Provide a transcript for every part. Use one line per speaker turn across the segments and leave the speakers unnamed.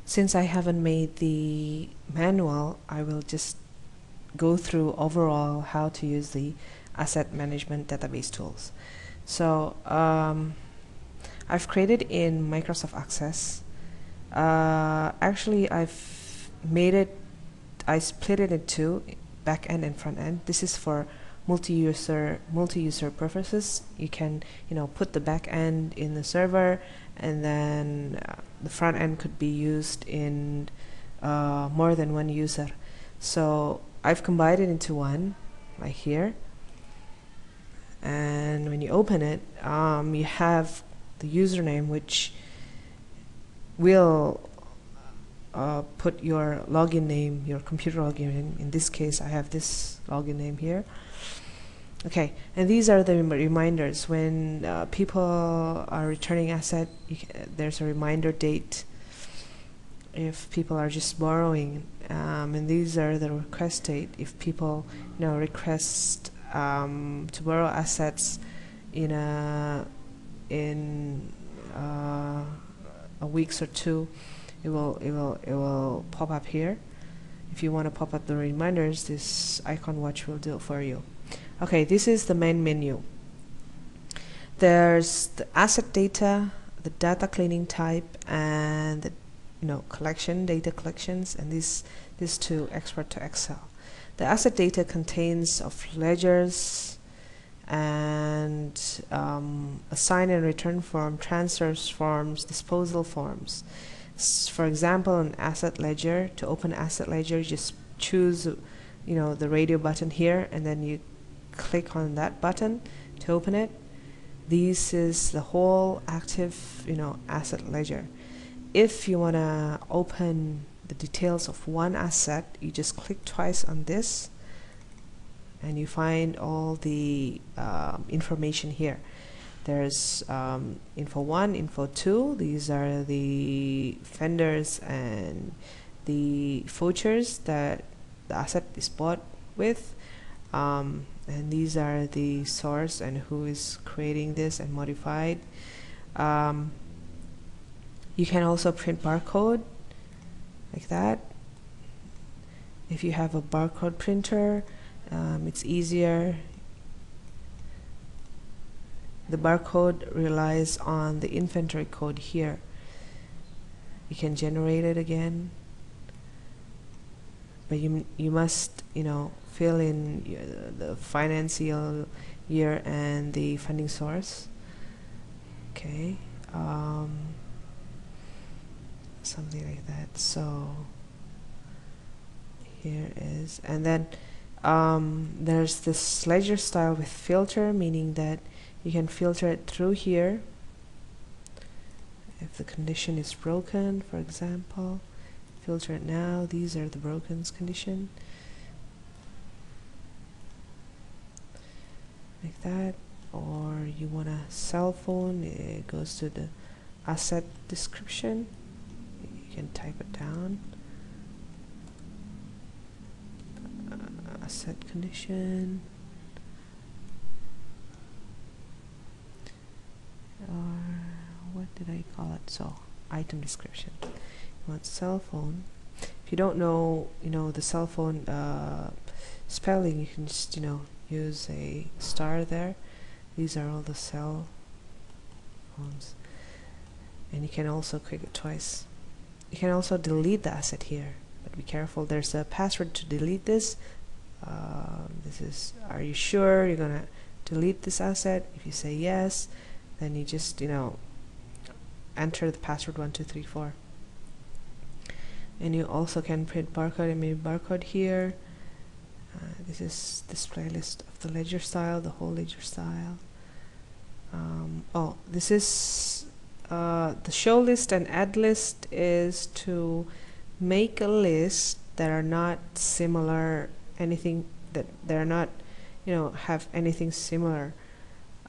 Since I haven't made the manual, I will just go through overall how to use the asset management database tools. So I've created in Microsoft Access. Actually, I've made it, I split it into back end and front end. This is for multi-user purposes. You can, put the back end in the server, and then the front end could be used in more than one user. So I've combined it into one, like here. And when you open it, you have the username, which will put your login name, your computer login. In this case, I have this login name here. Okay, and these are the reminders. When people are returning asset, there's a reminder date if people are just borrowing, and these are the request date if people request to borrow assets in a weeks or two. It will pop up here. If you want to pop up the reminders, this icon watch will do it for you. Okay, this is the main menu. There's the asset data, the data cleaning type, and the collection, data collections, and these two export to Excel. The asset data contains of ledgers and a sign and return form, transfers forms, disposal forms. For example, an asset ledger, to open asset ledger, just choose the radio button here, and then you click on that button to open it. This is the whole active asset ledger. If you want to open the details of one asset, you just click twice on this and you find all the information here. There's info 1, info 2. These are the vendors and the vouchers that the asset is bought with, and these are the source and who is creating this and modified. You can also print barcode like that. If you have a barcode printer, it's easier. The barcode relies on the inventory code here. You can generate it again, but you must fill in the financial year and the funding source. Okay, something like that. So here is, and then there's this ledger style with filter, meaning that you can filter it through here. If the condition is broken, for example, filter it now. These are the broken condition, like that. Or you want a cell phone, it goes to the asset description. You can type it down. Asset condition, or what did I call it? So item description. You want cell phone. If you don't know the cell phone spelling, you can just use a star there. These are all the cell phones, and you can also click it twice. You can also delete the asset here, but be careful, there's a password to delete this. This is, are you sure you're gonna delete this asset? If you say yes, then you just enter the password 1234. And you also can print barcode and maybe barcode here. This is this playlist of the ledger style, the whole ledger style. Oh, this is the show list and add list is to make a list that are not similar, anything that they're not have anything similar.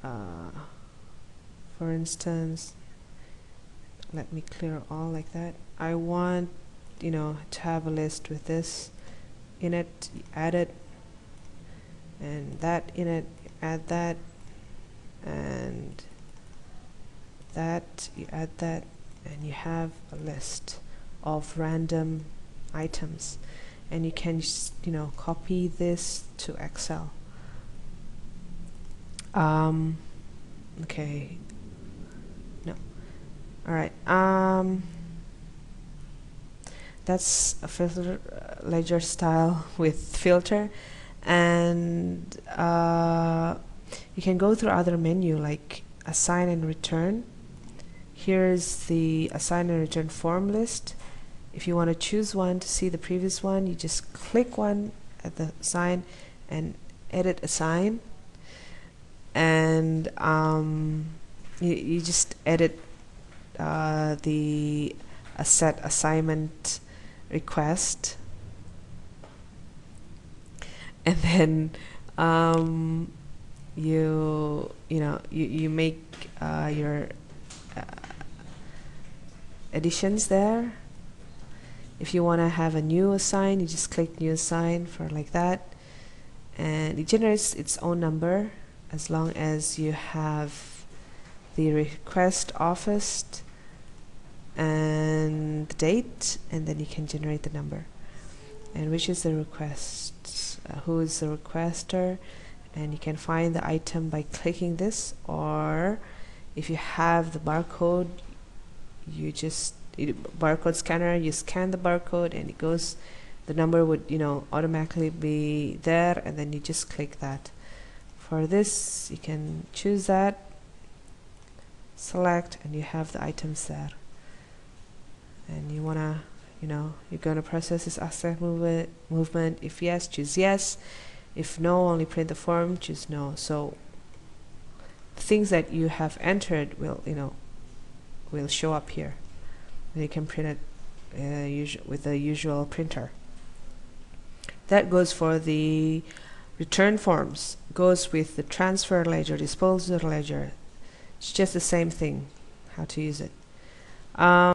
For instance, let me clear all like that. I want to have a list with this in it, add it, and that in it, add that, and that, you add that, and you have a list of random items, and you can just, you know, copy this to Excel. Okay, no, all right, that's a filter ledger style with filter. And you can go through other menu like assign and return. Here's the assign and return form list. If you want to choose one to see the previous one, you just click one at the assign and edit assign, and you just edit the set assignment request, and then you make your additions there. If you want to have a new assign, you just click new assign for like that, and it generates its own number as long as you have the request office and the date, and then you can generate the number and which is the request, who is the requester, and you can find the item by clicking this, or if you have the barcode, you just barcode scanner, you scan the barcode and it goes, the number would, you know, automatically be there, and then you just click that. For this you can choose that, select, and you have the items there, and you wanna, you know, you're gonna process this asset movement. If yes, choose yes. If no, only print the form, choose no. So the things that you have entered will, you know, will show up here. And you can print it with the usual printer. That goes for the return forms. Goes with the transfer ledger, disposal ledger. It's just the same thing, how to use it.